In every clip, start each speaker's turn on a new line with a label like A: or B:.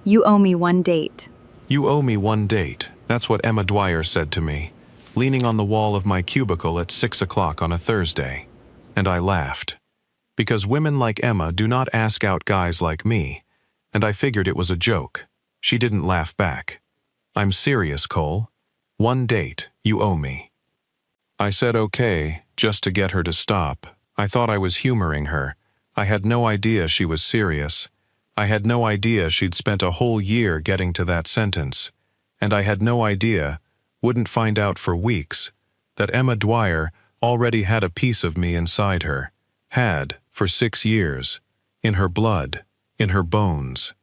A: You owe me one date.
B: You owe me one date. That's what Emma Dwyer said to me, leaning on the wall of my cubicle at 6 o'clock on a Thursday. And I laughed. Because women like Emma do not ask out guys like me, and I figured it was a joke. She didn't laugh back. I'm serious, Cole. One date, you owe me. I said okay, just to get her to stop. I thought I was humoring her. I had no idea she was serious. I had no idea she'd spent a whole year getting to that sentence. And I had no idea, wouldn't find out for weeks, that Emma Dwyer already had a piece of me inside her. Had, for 6 years. In her blood. In her bones.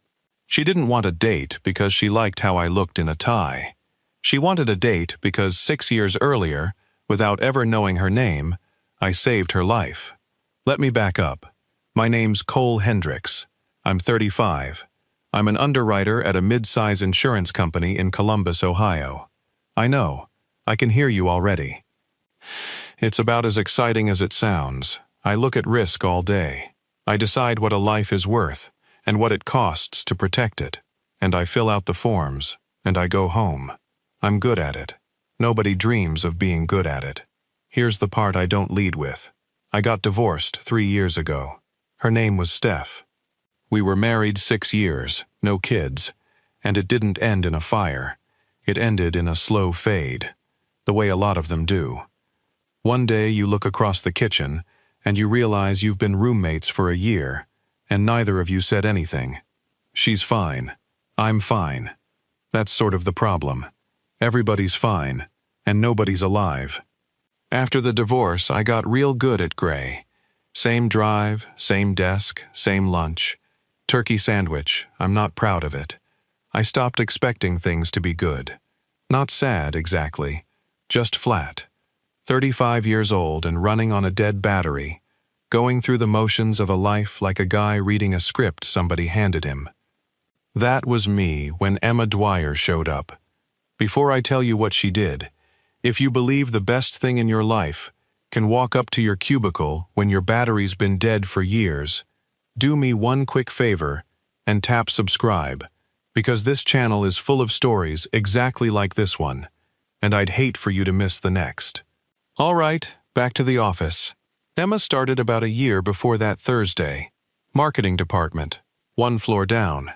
B: She didn't want a date because she liked how I looked in a tie. She wanted a date because 6 years earlier, without ever knowing her name, I saved her life. Let me back up. My name's Cole Hendricks. I'm 35. I'm an underwriter at a mid-size insurance company in Columbus, Ohio. I know. I can hear you already. It's about as exciting as it sounds. I look at risk all day. I decide what a life is worth and what it costs to protect it. And I fill out the forms, and I go home. I'm good at it. Nobody dreams of being good at it. Here's the part I don't lead with. I got divorced 3 years ago. Her name was Steph. We were married 6 years, no kids, and it didn't end in a fire. It ended in a slow fade, the way a lot of them do. One day you look across the kitchen, and you realize you've been roommates for a year, and neither of you said anything. She's fine. I'm fine. That's sort of the problem. Everybody's fine, and nobody's alive. After the divorce, I got real good at gray. Same drive, same desk, same lunch. Turkey sandwich, I'm not proud of it. I stopped expecting things to be good. Not sad, exactly. Just flat. 35 years old and running on a dead battery. Going through the motions of a life like a guy reading a script somebody handed him. That was me when Emma Dwyer showed up. Before I tell you what she did, if you believe the best thing in your life can walk up to your cubicle when your battery's been dead for years, do me one quick favor and tap subscribe, because this channel is full of stories exactly like this one, and I'd hate for you to miss the next. All right, back to the office. Emma started about a year before that Thursday. Marketing department, 1 floor down.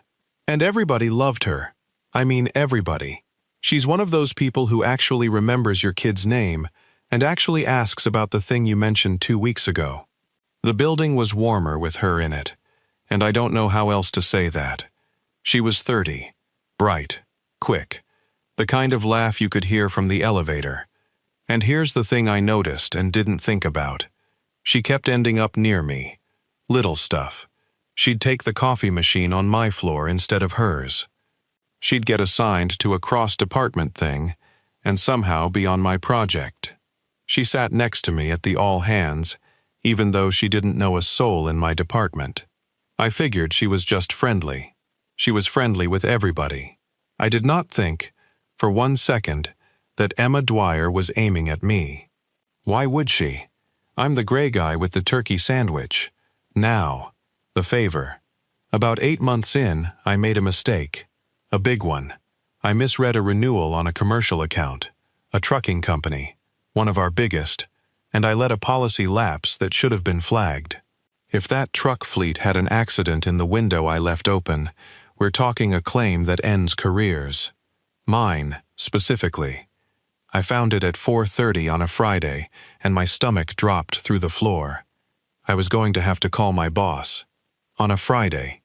B: And everybody loved her. I mean everybody. She's one of those people who actually remembers your kid's name and actually asks about the thing you mentioned 2 weeks ago. The building was warmer with her in it, and I don't know how else to say that. She was 30, bright, quick, the kind of laugh you could hear from the elevator. And here's the thing I noticed and didn't think about. She kept ending up near me. Little stuff. She'd take the coffee machine on my floor instead of hers. She'd get assigned to a cross-department thing and somehow be on my project. She sat next to me at the all-hands, even though she didn't know a soul in my department. I figured she was just friendly. She was friendly with everybody. I did not think, for 1 second, that Emma Dwyer was aiming at me. Why would she? I'm the gray guy with the turkey sandwich. Now, the favor. About 8 months in, I made a mistake. A big one. I misread a renewal on a commercial account, a trucking company, one of our biggest, and I let a policy lapse that should have been flagged. If that truck fleet had an accident in the window I left open, we're talking a claim that ends careers. Mine, specifically. I found it at 4:30 on a Friday, and my stomach dropped through the floor. I was going to have to call my boss. On a Friday.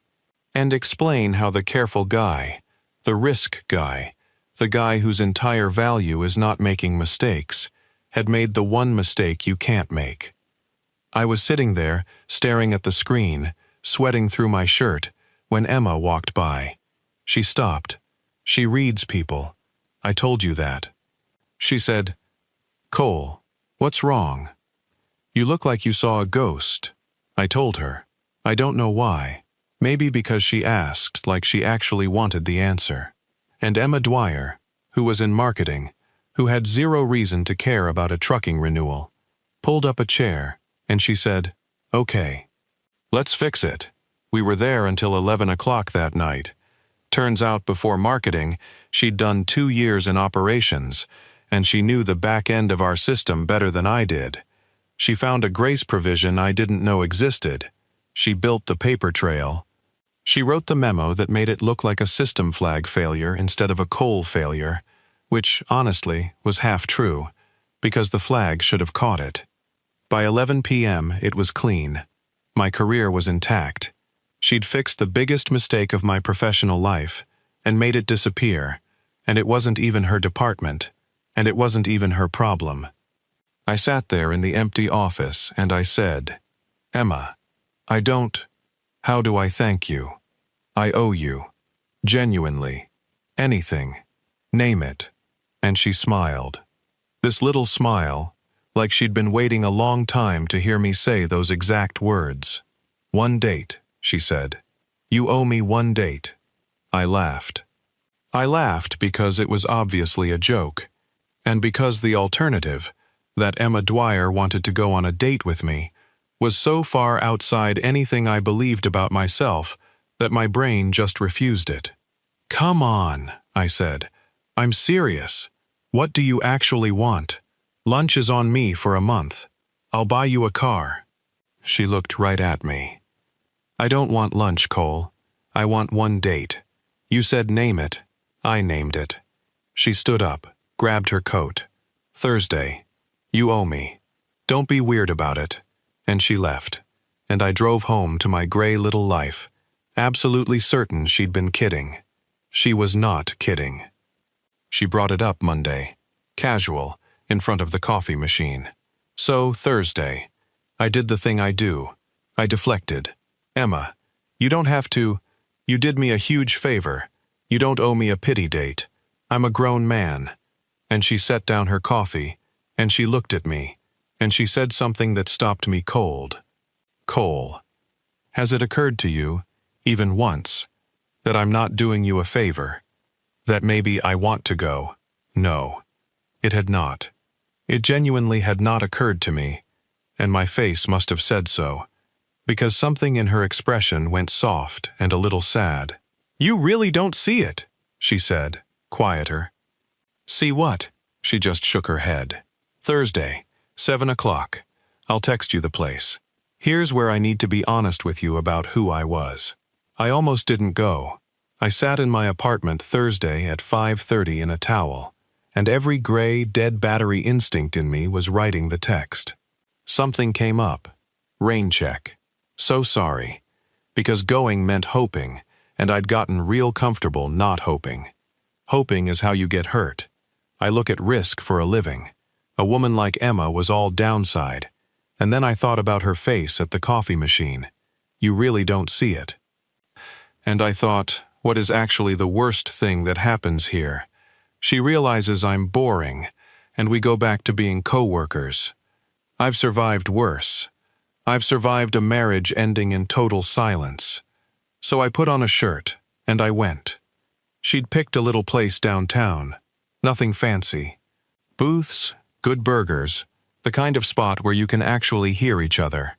B: And explain how the careful guy, the risk guy, the guy whose entire value is not making mistakes, had made the one mistake you can't make. I was sitting there, staring at the screen, sweating through my shirt, when Emma walked by. She stopped. She reads people. I told you that. She said, "Cole, what's wrong? You look like you saw a ghost." I told her. I don't know why. Maybe because she asked like she actually wanted the answer. And Emma Dwyer, who was in marketing, who had zero reason to care about a trucking renewal, pulled up a chair, and she said, "Okay. Let's fix it. We were there until 11 o'clock that night. Turns out before marketing, she'd done 2 years in operations, and she knew the back end of our system better than I did. She found a grace provision I didn't know existed. She built the paper trail. She wrote the memo that made it look like a system flag failure instead of a coal failure, which, honestly, was half true, because the flag should have caught it. By 11 p.m., it was clean. My career was intact. She'd fixed the biggest mistake of my professional life and made it disappear, and it wasn't even her department, and it wasn't even her problem. I sat there in the empty office and I said, "Emma, how do I thank you? I owe you. Genuinely. Anything. Name it." And she smiled. This little smile, like she'd been waiting a long time to hear me say those exact words. "1 date," she said. "You owe me 1 date." I laughed. I laughed because it was obviously a joke, and because the alternative, that Emma Dwyer wanted to go on a date with me, was so far outside anything I believed about myself that my brain just refused it. "Come on," I said. "I'm serious. What do you actually want? Lunch is on me for a month. I'll buy you a car." She looked right at me. "I don't want lunch, Cole. I want 1 date. You said name it. I named it." She stood up, grabbed her coat. "Thursday. You owe me. Don't be weird about it." And she left, and I drove home to my gray little life, absolutely certain she'd been kidding. She was not kidding. She brought it up Monday, casual, in front of the coffee machine. So, Thursday, I did the thing I do. I deflected. "Emma, you don't have to. You did me a huge favor. You don't owe me a pity date. I'm a grown man." And she set down her coffee, and she looked at me, and she said something that stopped me cold. "Cole, has it occurred to you, even once, that I'm not doing you a favor? That maybe I want to go?" No, it had not. It genuinely had not occurred to me, and my face must have said so, because something in her expression went soft and a little sad. "You really don't see it," she said, quieter. "See what?" She just shook her head. "Thursday, 7 o'clock. I'll text you the place. Here's where I need to be honest with you about who I was. I almost didn't go. I sat in my apartment Thursday at 5:30 in a towel, and every gray, dead battery instinct in me was writing the text. Something came up. Rain check. So sorry. Because going meant hoping, and I'd gotten real comfortable not hoping. Hoping is how you get hurt. I look at risk for a living. A woman like Emma was all downside. And then I thought about her face at the coffee machine. You really don't see it. And I thought, what is actually the worst thing that happens here? She realizes I'm boring, and we go back to being coworkers. I've survived worse. I've survived a marriage ending in total silence. So I put on a shirt, and I went. She'd picked a little place downtown. Nothing fancy. Booths, good burgers, the kind of spot where you can actually hear each other.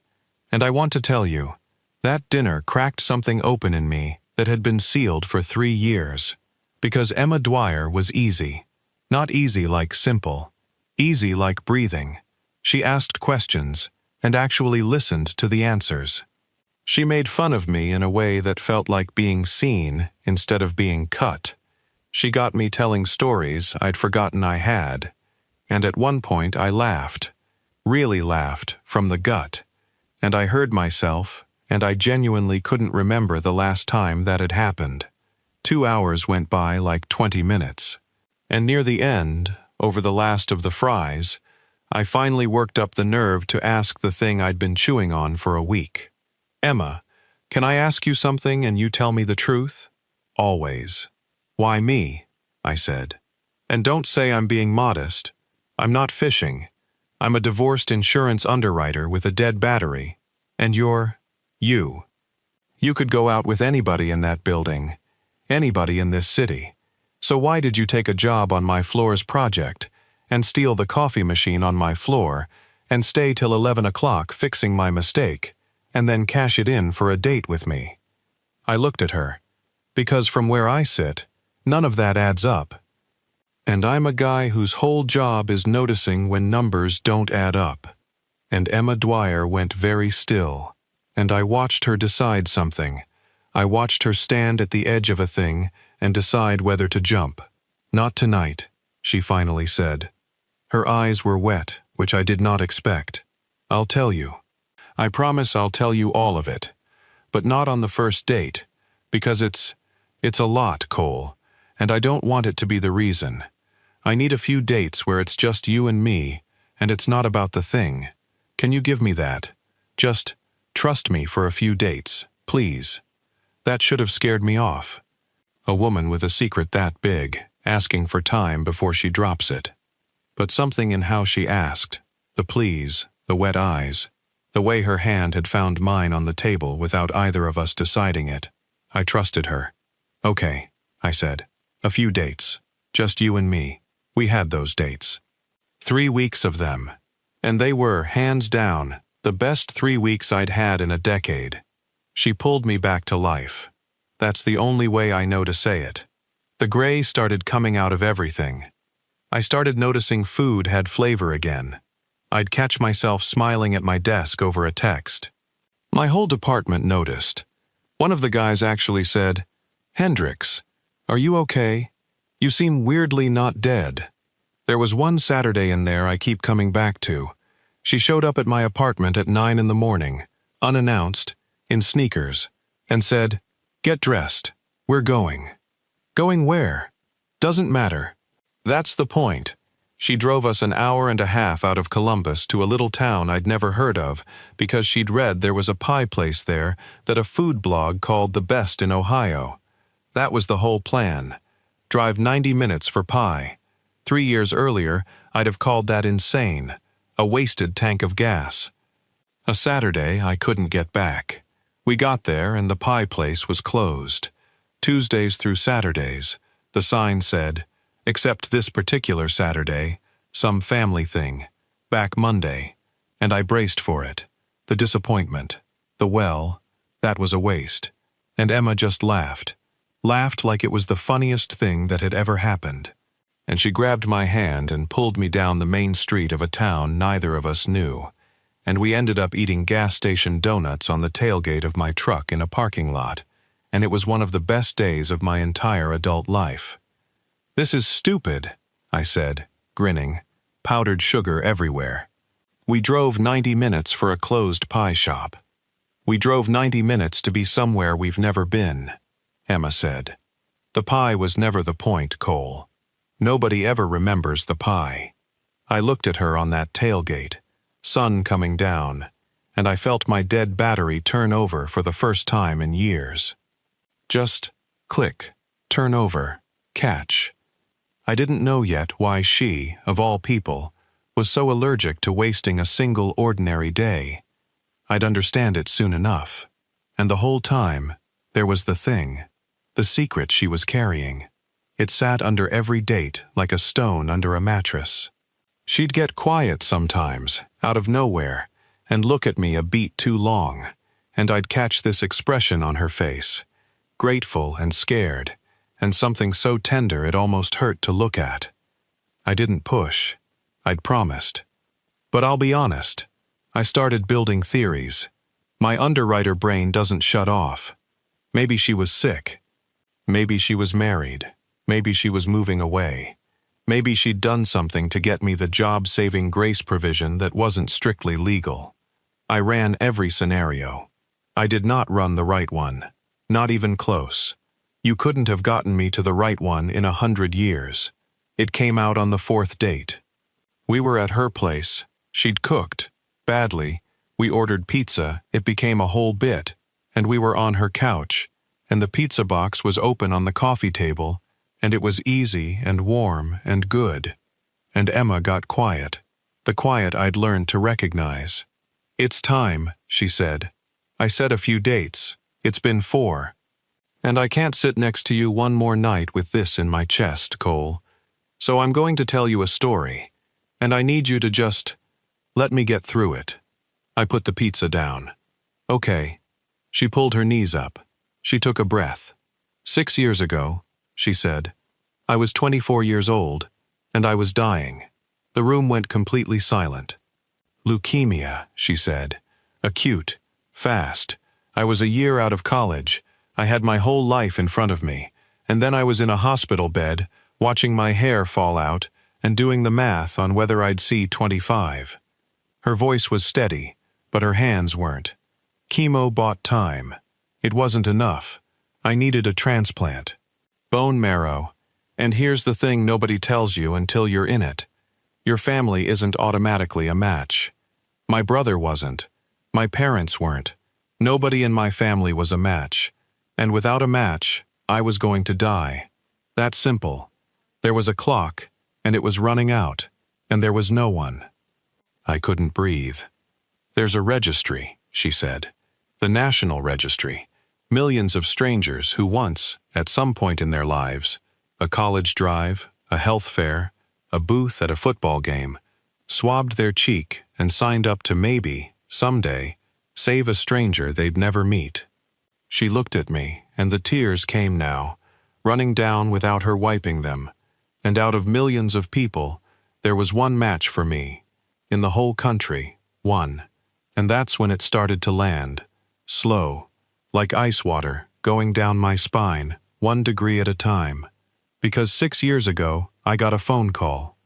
B: And I want to tell you, that dinner cracked something open in me that had been sealed for 3 years. Because Emma Dwyer was easy. Not easy like simple. Easy like breathing. She asked questions and actually listened to the answers. She made fun of me in a way that felt like being seen instead of being cut. She got me telling stories I'd forgotten I had. And at one point I laughed. Really laughed, from the gut. And I heard myself, and I genuinely couldn't remember the last time that had happened. 2 hours went by like 20 minutes. And near the end, over the last of the fries, I finally worked up the nerve to ask the thing I'd been chewing on for a week. "Emma, can I ask you something and you tell me the truth?" "Always." "Why me?" I said. "And don't say I'm being modest. I'm not fishing. I'm a divorced insurance underwriter with a dead battery. And you're you. You could go out with anybody in that building, anybody in this city. So why did you take a job on my floor's project and steal the coffee machine on my floor and stay till 11 o'clock fixing my mistake and then cash it in for a date with me?" I looked at her. Because from where I sit, none of that adds up. And I'm a guy whose whole job is noticing when numbers don't add up. And Emma Dwyer went very still, and I watched her decide something. I watched her stand at the edge of a thing and decide whether to jump. Not tonight, she finally said. Her eyes were wet, which I did not expect. I'll tell you. I promise I'll tell you all of it. But not on the first date, because it's a lot, Cole, and I don't want it to be the reason. I need a few dates where it's just you and me, and it's not about the thing. Can you give me that? Just trust me for a few dates, please. That should have scared me off. A woman with a secret that big, asking for time before she drops it. But something in how she asked, the please, the wet eyes, the way her hand had found mine on the table without either of us deciding it. I trusted her. Okay, I said. A few dates. Just you and me. We had those dates. 3 weeks of them. And they were, hands down, the best 3 weeks I'd had in a decade. She pulled me back to life. That's the only way I know to say it. The gray started coming out of everything. I started noticing food had flavor again. I'd catch myself smiling at my desk over a text. My whole department noticed. One of the guys actually said, "Hendricks, are you okay? You seem weirdly not dead." There was one Saturday in there I keep coming back to. She showed up at my apartment at 9 in the morning, unannounced, in sneakers, and said, "Get dressed. We're going." Going where? Doesn't matter. That's the point. She drove us an hour and a half out of Columbus to a little town I'd never heard of because she'd read there was a pie place there that a food blog called the best in Ohio. That was the whole plan. Drive 90 minutes for pie. 3 years earlier, I'd have called that insane, a wasted tank of gas. A Saturday, I couldn't get back. We got there and the pie place was closed. Tuesdays through Saturdays, the sign said, except this particular Saturday, some family thing, back Monday, and I braced for it. The disappointment, that was a waste. And Emma just laughed like it was the funniest thing that had ever happened. And she grabbed my hand and pulled me down the main street of a town neither of us knew, and we ended up eating gas station donuts on the tailgate of my truck in a parking lot, and it was one of the best days of my entire adult life. "This is stupid," I said, grinning, powdered sugar everywhere. We drove 90 minutes for a closed pie shop. We drove 90 minutes to be somewhere we've never been, Emma said. The pie was never the point, Cole. Nobody ever remembers the pie. I looked at her on that tailgate, sun coming down, and I felt my dead battery turn over for the first time in years. Just click, turn over, catch. I didn't know yet why she, of all people, was so allergic to wasting a single ordinary day. I'd understand it soon enough. And the whole time, there was the thing, the secret she was carrying. It sat under every date like a stone under a mattress. She'd get quiet sometimes, out of nowhere, and look at me a beat too long, and I'd catch this expression on her face, grateful and scared, and something so tender it almost hurt to look at. I didn't push. I'd promised. But I'll be honest, I started building theories. My underwriter brain doesn't shut off. Maybe she was sick. Maybe she was married. Maybe she was moving away. Maybe she'd done something to get me the job-saving grace provision that wasn't strictly legal. I ran every scenario. I did not run the right one. Not even close. You couldn't have gotten me to the right one in 100 years. It came out on the 4th date. We were at her place. She'd cooked. Badly. We ordered pizza. It became a whole bit. And we were on her couch. And the pizza box was open on the coffee table. And it was easy and warm and good. And Emma got quiet. The quiet I'd learned to recognize. "It's time," she said. "I said a few dates. It's been 4. And I can't sit next to you one more night with this in my chest, Cole. So I'm going to tell you a story. And I need you to just let me get through it." I put the pizza down. "Okay." She pulled her knees up. She took a breath. 6 years ago, she said, I was 24 years old, and I was dying. The room went completely silent. Leukemia, she said. Acute. Fast. I was a year out of college. I had my whole life in front of me, and then I was in a hospital bed, watching my hair fall out, and doing the math on whether I'd see 25. Her voice was steady, but her hands weren't. Chemo bought time. It wasn't enough. I needed a transplant. Bone marrow. And here's the thing nobody tells you until you're in it. Your family isn't automatically a match. My brother wasn't. My parents weren't. Nobody in my family was a match. And without a match, I was going to die. That's simple. There was a clock, and it was running out, and there was no one. I couldn't breathe. There's a registry, she said. The National Registry. Millions of strangers who once, at some point in their lives, a college drive, a health fair, a booth at a football game, swabbed their cheek and signed up to maybe, someday, save a stranger they'd never meet. She looked at me, and the tears came now, running down without her wiping them, and out of millions of people, there was one match for me. In the whole country, one. And that's when it started to land. Slow, like ice water, going down my spine, 1 degree at a time. Because 6 years ago, I got a phone call.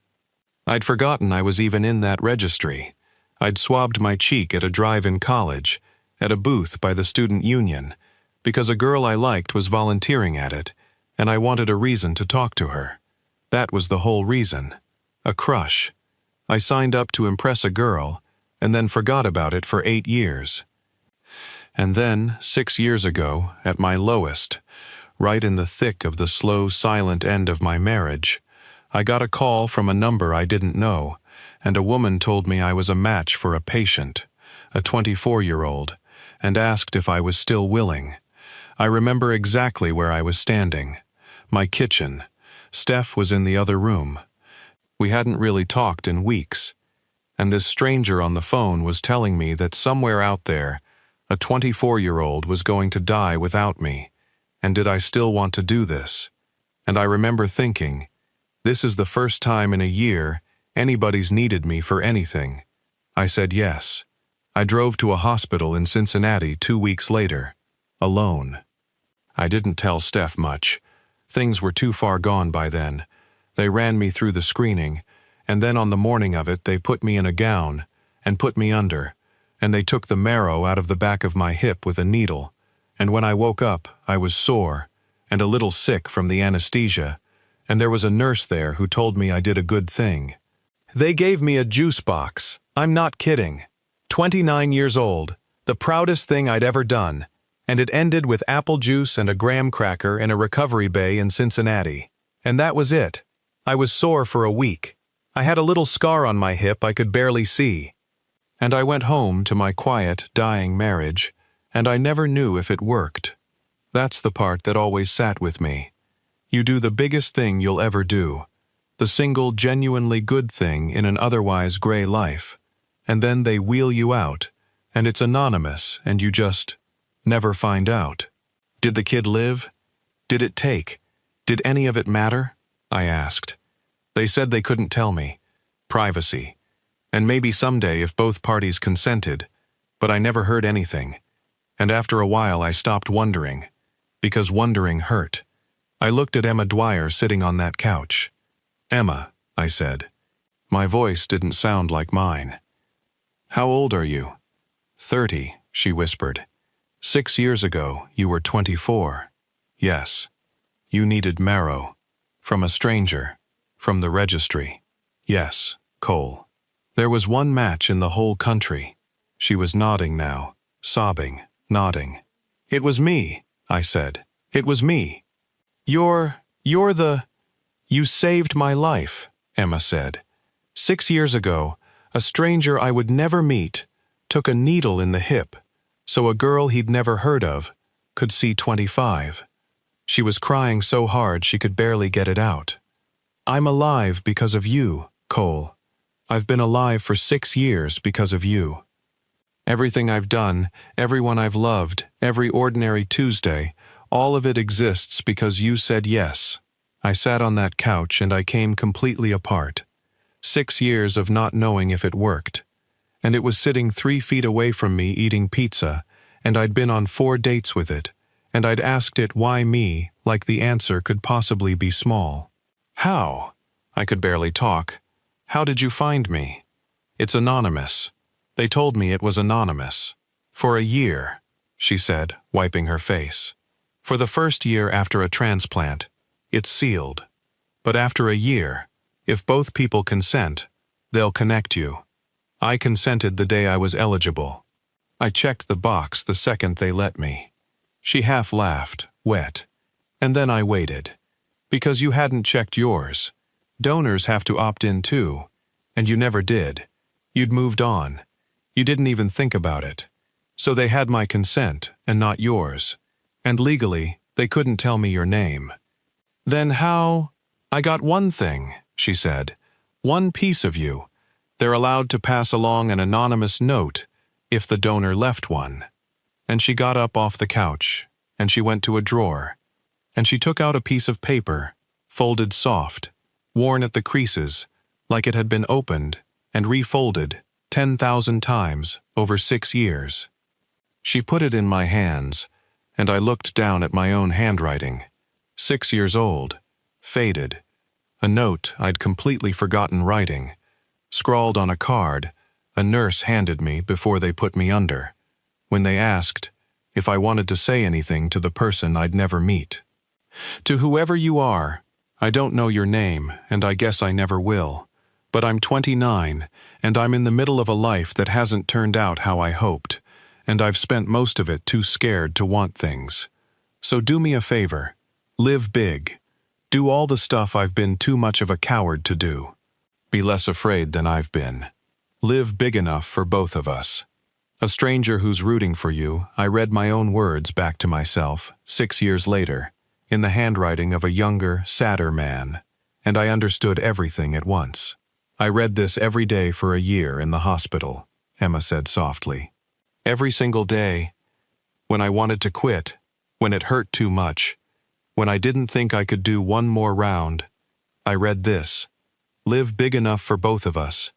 B: I'd forgotten I was even in that registry. I'd swabbed my cheek at a drive-in college, at a booth by the student union, because a girl I liked was volunteering at it, and I wanted a reason to talk to her. That was the whole reason. A crush. I signed up to impress a girl, and then forgot about it for 8 years. And then, 6 years ago, at my lowest, right in the thick of the slow, silent end of my marriage, I got a call from a number I didn't know, and a woman told me I was a match for a patient, a 24-year-old, and asked if I was still willing. I remember exactly where I was standing. My kitchen. Steph was in the other room. We hadn't really talked in weeks, and this stranger on the phone was telling me that somewhere out there, a 24-year-old was going to die without me, and did I still want to do this? And I remember thinking, this is the first time in a year anybody's needed me for anything. I said yes. I drove to a hospital in Cincinnati 2 weeks later, alone. I didn't tell Steph much. Things were too far gone by then. They ran me through the screening, and then on the morning of it they put me in a gown and put me under, and they took the marrow out of the back of my hip with a needle, and when I woke up I was sore and a little sick from the anesthesia, and there was a nurse there who told me I did a good thing. They gave me a juice box. I'm not kidding. 29 years old, the proudest thing I'd ever done, and it ended with apple juice and a graham cracker in a recovery bay in Cincinnati. And that was it. I was sore for a week. I had a little scar on my hip I could barely see. And I went home to my quiet, dying marriage, and I never knew if it worked. That's the part that always sat with me. You do the biggest thing you'll ever do, the single genuinely good thing in an otherwise gray life, and then they wheel you out, and it's anonymous, and you just never find out. Did the kid live? Did it take? Did any of it matter? I asked. They said they couldn't tell me. Privacy. And maybe someday if both parties consented, but I never heard anything. And after a while I stopped wondering, because wondering hurt. I looked at Emma Dwyer sitting on that couch. Emma, I said. My voice didn't sound like mine. How old are you? 30, she whispered. 6 years ago, you were 24. Yes. You needed marrow. From a stranger. From the registry. Yes, Cole. There was one match in the whole country. She was nodding now, sobbing, nodding. It was me, I said. It was me. You're the... You saved my life, Emma said. 6 years ago, a stranger I would never meet took a needle in the hip, so a girl he'd never heard of could see 25. She was crying so hard she could barely get it out. I'm alive because of you, Cole. I've been alive for 6 years because of you. Everything I've done, everyone I've loved, every ordinary Tuesday, All of it exists because you said yes. I sat on that couch and I came completely apart. 6 years of not knowing if it worked. And it was sitting 3 feet away from me eating pizza, and I'd been on 4 dates with it, and I'd asked it why me, like the answer could possibly be small. How? I could barely talk. How did you find me? It's anonymous. They told me it was anonymous. For a year, she said, wiping her face. For the first year after a transplant, it's sealed. But after a year, if both people consent, they'll connect you. I consented the day I was eligible. I checked the box the second they let me. She half laughed, wet. And then I waited. Because you hadn't checked yours. Donors have to opt in too. And you never did. You'd moved on. You didn't even think about it. So they had my consent and not yours. And legally, they couldn't tell me your name. Then how? I got one thing, she said. One piece of you. They're allowed to pass along an anonymous note if the donor left one. And she got up off the couch, and she went to a drawer, and she took out a piece of paper, folded soft, worn at the creases, like it had been opened and refolded 10,000 times over 6 years. She put it in my hands, and I looked down at my own handwriting. 6 years old, faded, a note I'd completely forgotten writing, scrawled on a card a nurse handed me before they put me under, when they asked if I wanted to say anything to the person I'd never meet. To whoever you are, I don't know your name, and I guess I never will, but I'm 29, and I'm in the middle of a life that hasn't turned out how I hoped, and I've spent most of it too scared to want things. So do me a favor. Live big. Do all the stuff I've been too much of a coward to do. Be less afraid than I've been. Live big enough for both of us. A stranger who's rooting for you, I read my own words back to myself, 6 years later, in the handwriting of a younger, sadder man, and I understood everything at once. I read this every day for a year in the hospital, Emma said softly. Every single day, when I wanted to quit, when it hurt too much, when I didn't think I could do one more round, I read this. Live big enough for both of us.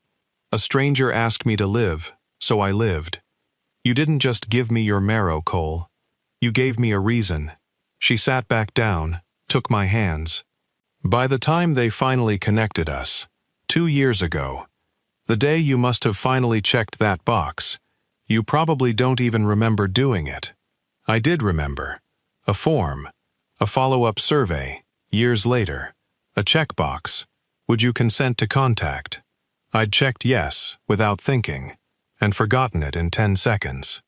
B: A stranger asked me to live, so I lived. You didn't just give me your marrow, Cole. You gave me a reason. She sat back down, took my hands. By the time they finally connected us, 2 years ago, the day you must have finally checked that box, you probably don't even remember doing it. I did remember. A form, a follow-up survey, years later, a checkbox. Would you consent to contact? I'd checked yes, without thinking, and forgotten it in 10 seconds.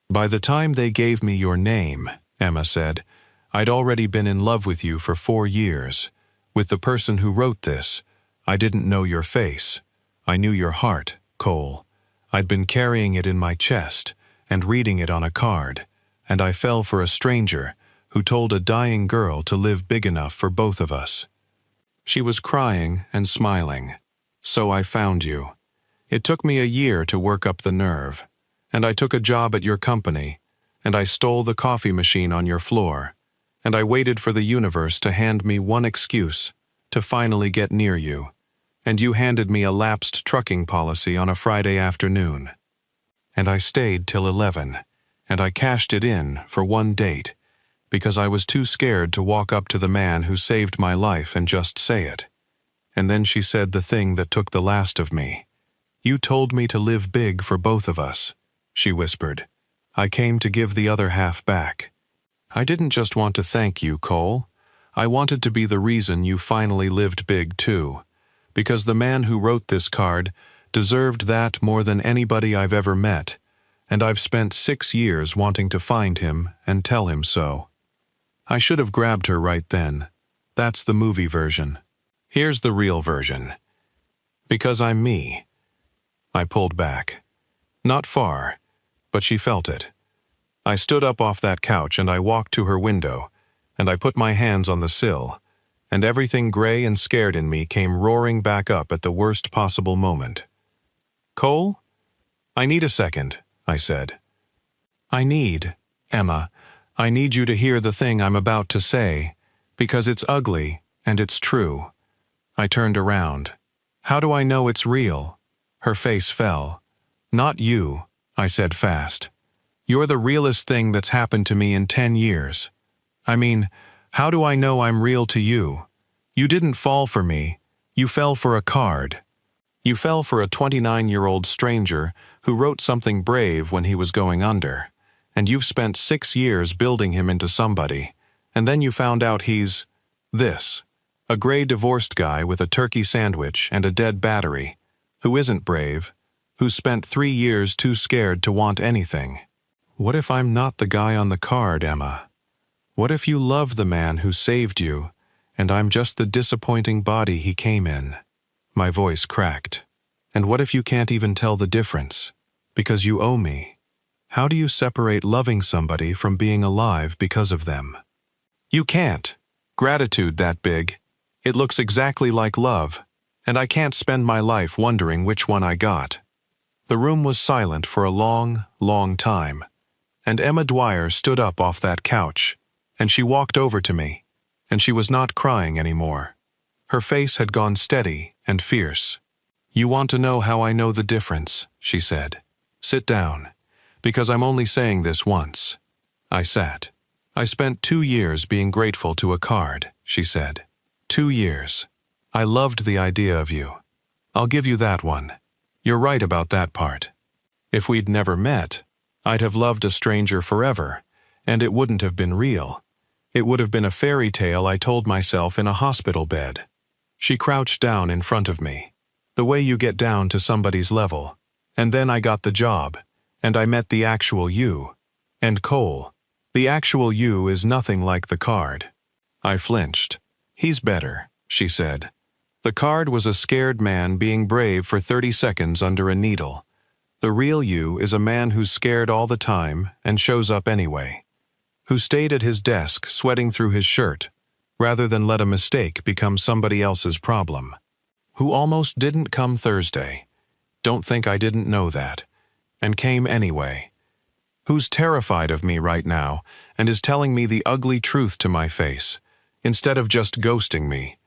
B: By the time they gave me your name, Emma said, I'd already been in love with you for 4 years. With the person who wrote this, I didn't know your face. I knew your heart, Cole. I'd been carrying it in my chest and reading it on a card, and I fell for a stranger who told a dying girl to live big enough for both of us. She was crying and smiling. So I found you. It took me a year to work up the nerve, and I took a job at your company, and I stole the coffee machine on your floor, and I waited for the universe to hand me one excuse to finally get near you, and you handed me a lapsed trucking policy on a Friday afternoon. And I stayed till 11, and I cashed it in for one date, because I was too scared to walk up to the man who saved my life and just say it. And then she said the thing that took the last of me. You told me to live big for both of us, she whispered. I came to give the other half back. I didn't just want to thank you, Cole. I wanted to be the reason you finally lived big too, because the man who wrote this card deserved that more than anybody I've ever met, and I've spent 6 years wanting to find him and tell him so. I should have grabbed her right then. That's the movie version. Here's the real version. Because I'm me. I pulled back. Not far, but she felt it. I stood up off that couch and I walked to her window, and I put my hands on the sill, and everything gray and scared in me came roaring back up at the worst possible moment. Cole? I need a second, I said. I need, Emma, I need you to hear the thing I'm about to say, because it's ugly and it's true. I turned around. How do I know it's real? Her face fell. Not you, I said fast. You're the realest thing that's happened to me in 10 years. I mean, how do I know I'm real to you? You didn't fall for me. You fell for a card. You fell for a 29-year-old stranger who wrote something brave when he was going under. And you've spent 6 years building him into somebody. And then you found out he's this. A gray divorced guy with a turkey sandwich and a dead battery, who isn't brave, who's spent 3 years too scared to want anything. What if I'm not the guy on the card, Emma? What if you love the man who saved you, and I'm just the disappointing body he came in? My voice cracked. And what if you can't even tell the difference? Because you owe me. How do you separate loving somebody from being alive because of them? You can't. Gratitude that big. It looks exactly like love, and I can't spend my life wondering which one I got. The room was silent for a long, long time, and Emma Dwyer stood up off that couch, and she walked over to me, and she was not crying anymore. Her face had gone steady and fierce. You want to know how I know the difference, she said. Sit down, because I'm only saying this once. I sat. I spent 2 years being grateful to a card, she said. 2 years. I loved the idea of you. I'll give you that one. You're right about that part. If we'd never met, I'd have loved a stranger forever, and it wouldn't have been real. It would have been a fairy tale I told myself in a hospital bed. She crouched down in front of me, the way you get down to somebody's level. And then I got the job, and I met the actual you. And Cole, the actual you is nothing like the card. I flinched. He's better, she said. The card was a scared man being brave for 30 seconds under a needle. The real you is a man who's scared all the time and shows up anyway. Who stayed at his desk sweating through his shirt, rather than let a mistake become somebody else's problem. Who almost didn't come Thursday. Don't think I didn't know that. And came anyway. Who's terrified of me right now and is telling me the ugly truth to my face, instead of just ghosting me,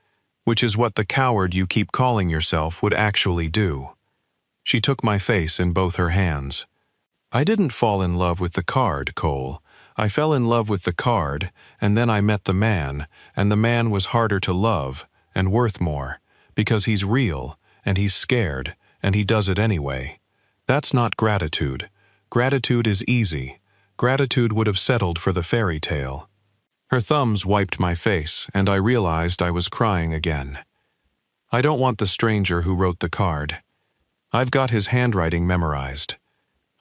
B: which is what the coward you keep calling yourself would actually do. She took my face in both her hands. I didn't fall in love with the card, Cole. I fell in love with the card, and then I met the man, and the man was harder to love and worth more, because he's real, and he's scared, and he does it anyway. That's not gratitude. Gratitude is easy. Gratitude would have settled for the fairy tale. Her thumbs wiped my face, and I realized I was crying again. I don't want the stranger who wrote the card. I've got his handwriting memorized.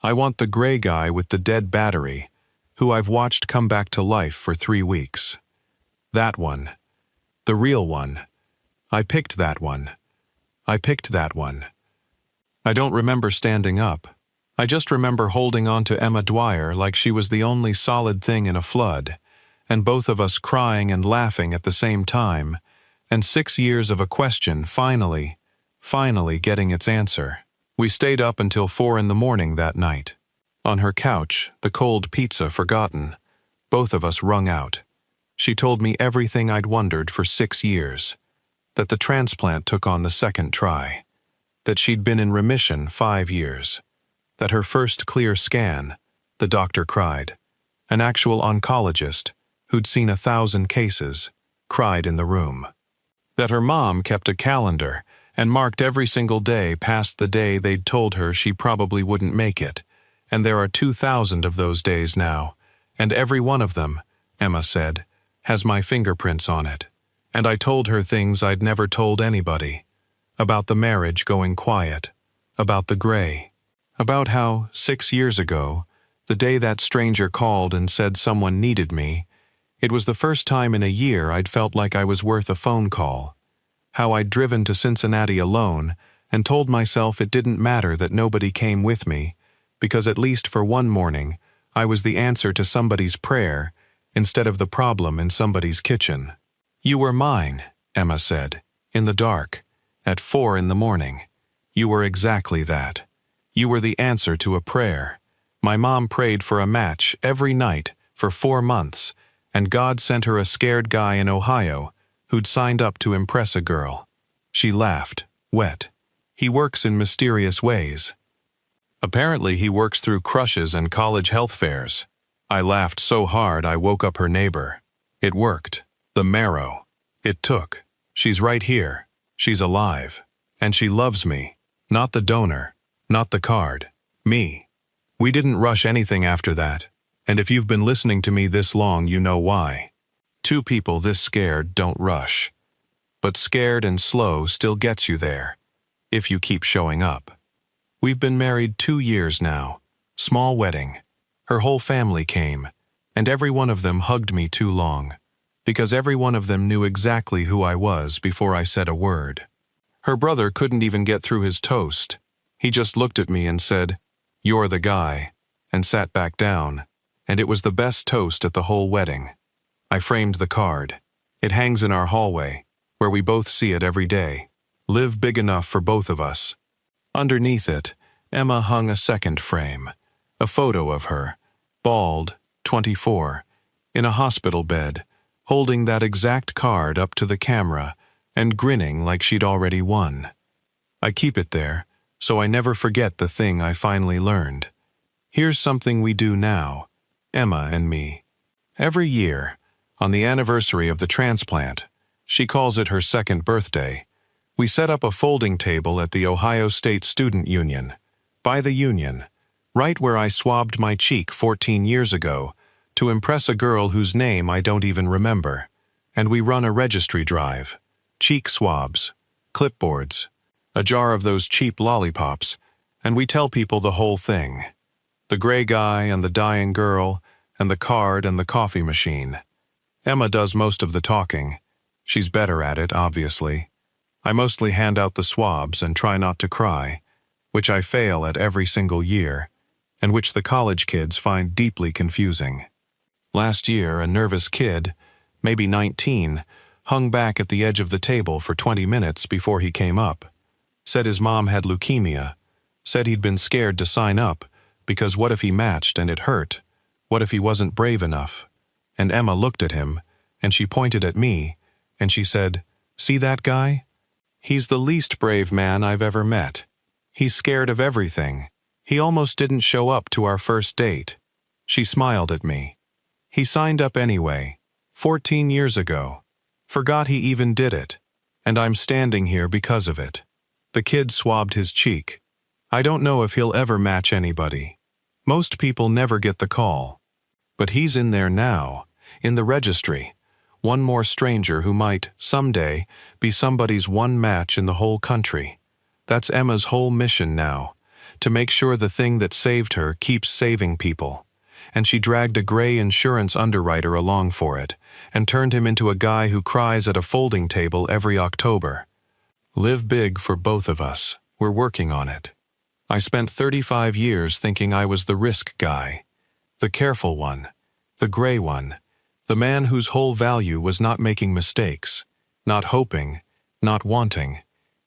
B: I want the gray guy with the dead battery, who I've watched come back to life for 3 weeks. That one. The real one. I picked that one. I picked that one. I don't remember standing up. I just remember holding on to Emma Dwyer like she was the only solid thing in a flood, and both of us crying and laughing at the same time, and 6 years of a question finally getting its answer. We stayed up until 4 in the morning that night. On her couch, the cold pizza forgotten, both of us wrung out. She told me everything I'd wondered for 6 years. That the transplant took on the second try. That she'd been in remission 5 years. That her first clear scan, the doctor cried. An actual oncologist, who'd seen 1,000 cases, cried in the room. That her mom kept a calendar and marked every single day past the day they'd told her she probably wouldn't make it, and there are 2,000 of those days now, and every one of them, Emma said, has my fingerprints on it. And I told her things I'd never told anybody. About the marriage going quiet. About the gray. About how, 6 years ago, the day that stranger called and said someone needed me, it was the first time in a year I'd felt like I was worth a phone call. How I'd driven to Cincinnati alone and told myself it didn't matter that nobody came with me, because at least for one morning, I was the answer to somebody's prayer instead of the problem in somebody's kitchen. You were mine, Emma said, in the dark, at 4 in the morning. You were exactly that. You were the answer to a prayer. My mom prayed for a match every night for 4 months, and God sent her a scared guy in Ohio who'd signed up to impress a girl. She laughed, wet. He works in mysterious ways. Apparently he works through crushes and college health fairs. I laughed so hard I woke up her neighbor. It worked. The marrow. It took. She's right here. She's alive. And she loves me. Not the donor. Not the card. Me. We didn't rush anything after that. And if you've been listening to me this long, you know why. 2 people this scared don't rush. But scared and slow still gets you there, if you keep showing up. We've been married 2 years now. Small wedding. Her whole family came, and every one of them hugged me too long, because every one of them knew exactly who I was before I said a word. Her brother couldn't even get through his toast. He just looked at me and said, "You're the guy," and sat back down, and it was the best toast at the whole wedding. I framed the card. It hangs in our hallway, where we both see it every day. Live big enough for both of us. Underneath it, Emma hung a second frame, a photo of her, bald, 24, in a hospital bed, holding that exact card up to the camera and grinning like she'd already won. I keep it there, so I never forget the thing I finally learned. Here's something we do now, Emma and me. Every year, on the anniversary of the transplant, she calls it her second birthday, we set up a folding table at the Ohio State Student Union, by the Union, right where I swabbed my cheek 14 years ago to impress a girl whose name I don't even remember, and we run a registry drive, cheek swabs, clipboards, a jar of those cheap lollipops, and we tell people the whole thing. The gray guy and the dying girl, and the card and the coffee machine. Emma does most of the talking. She's better at it, obviously. I mostly hand out the swabs and try not to cry, which I fail at every single year, and which the college kids find deeply confusing. Last year, a nervous kid, maybe 19, hung back at the edge of the table for 20 minutes before he came up. Said his mom had leukemia. Said he'd been scared to sign up, because what if he matched and it hurt? What if he wasn't brave enough? And Emma looked at him, and she pointed at me, and she said, "See that guy? He's the least brave man I've ever met. He's scared of everything. He almost didn't show up to our first date." She smiled at me. He signed up anyway, 14 years ago. Forgot he even did it. And I'm standing here because of it. The kid swabbed his cheek. I don't know if he'll ever match anybody. Most people never get the call. But he's in there now, in the registry. One more stranger who might, someday, be somebody's one match in the whole country. That's Emma's whole mission now, to make sure the thing that saved her keeps saving people. And she dragged a gray insurance underwriter along for it, and turned him into a guy who cries at a folding table every October. Live big for both of us. We're working on it. I spent 35 years thinking I was the risk guy, the careful one, the gray one, the man whose whole value was not making mistakes, not hoping, not wanting,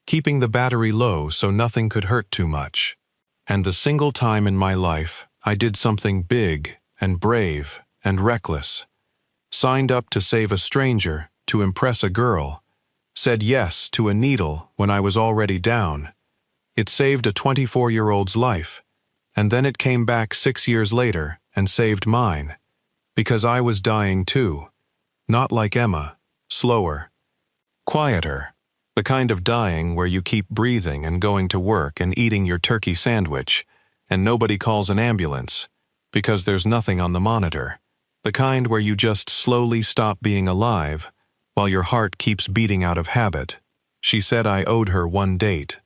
B: keeping the battery low so nothing could hurt too much. And the single time in my life I did something big and brave and reckless, signed up to save a stranger, to impress a girl, said yes to a needle when I was already down. It saved a 24-year-old's life, and then it came back 6 years later and saved mine. Because I was dying too. Not like Emma, slower, quieter, the kind of dying where you keep breathing and going to work and eating your turkey sandwich, and nobody calls an ambulance, because there's nothing on the monitor. The kind where you just slowly stop being alive, while your heart keeps beating out of habit. She said I owed her one date.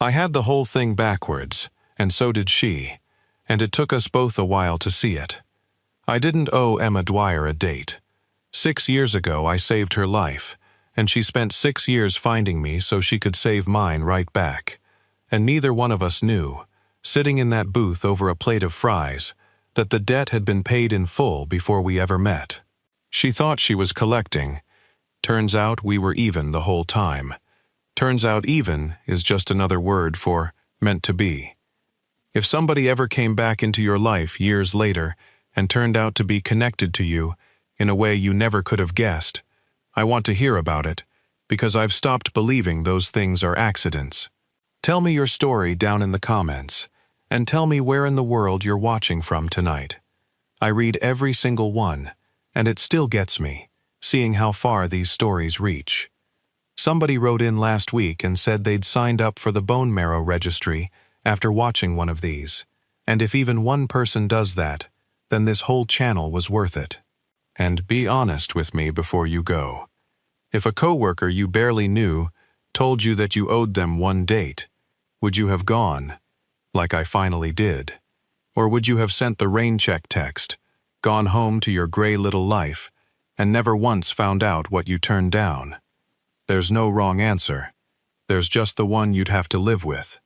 B: I had the whole thing backwards, and so did she, and it took us both a while to see it. I didn't owe Emma Dwyer a date. 6 years ago I saved her life, and she spent 6 years finding me so she could save mine right back. And neither one of us knew, sitting in that booth over a plate of fries, that the debt had been paid in full before we ever met. She thought she was collecting. Turns out we were even the whole time. Turns out even is just another word for meant to be. If somebody ever came back into your life years later, and turned out to be connected to you in a way you never could have guessed, I want to hear about it, because I've stopped believing those things are accidents. Tell me your story down in the comments, and tell me where in the world you're watching from tonight. I read every single one, and it still gets me, seeing how far these stories reach. Somebody wrote in last week and said they'd signed up for the bone marrow registry after watching one of these, and if even one person does that, then this whole channel was worth it. And be honest with me before you go. If a coworker you barely knew told you that you owed them one date, would you have gone, like I finally did? Or would you have sent the rain check text, gone home to your gray little life, and never once found out what you turned down? There's no wrong answer. There's just the one you'd have to live with.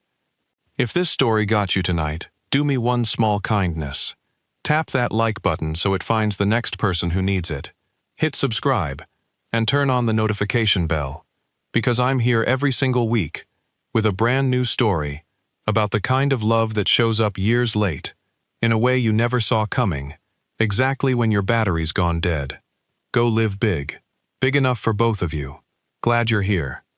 B: If this story got you tonight, do me one small kindness. Tap that like button so it finds the next person who needs it. Hit subscribe, and turn on the notification bell, because I'm here every single week with a brand new story about the kind of love that shows up years late, in a way you never saw coming, exactly when your battery's gone dead. Go live big. Big enough for both of you. Glad you're here.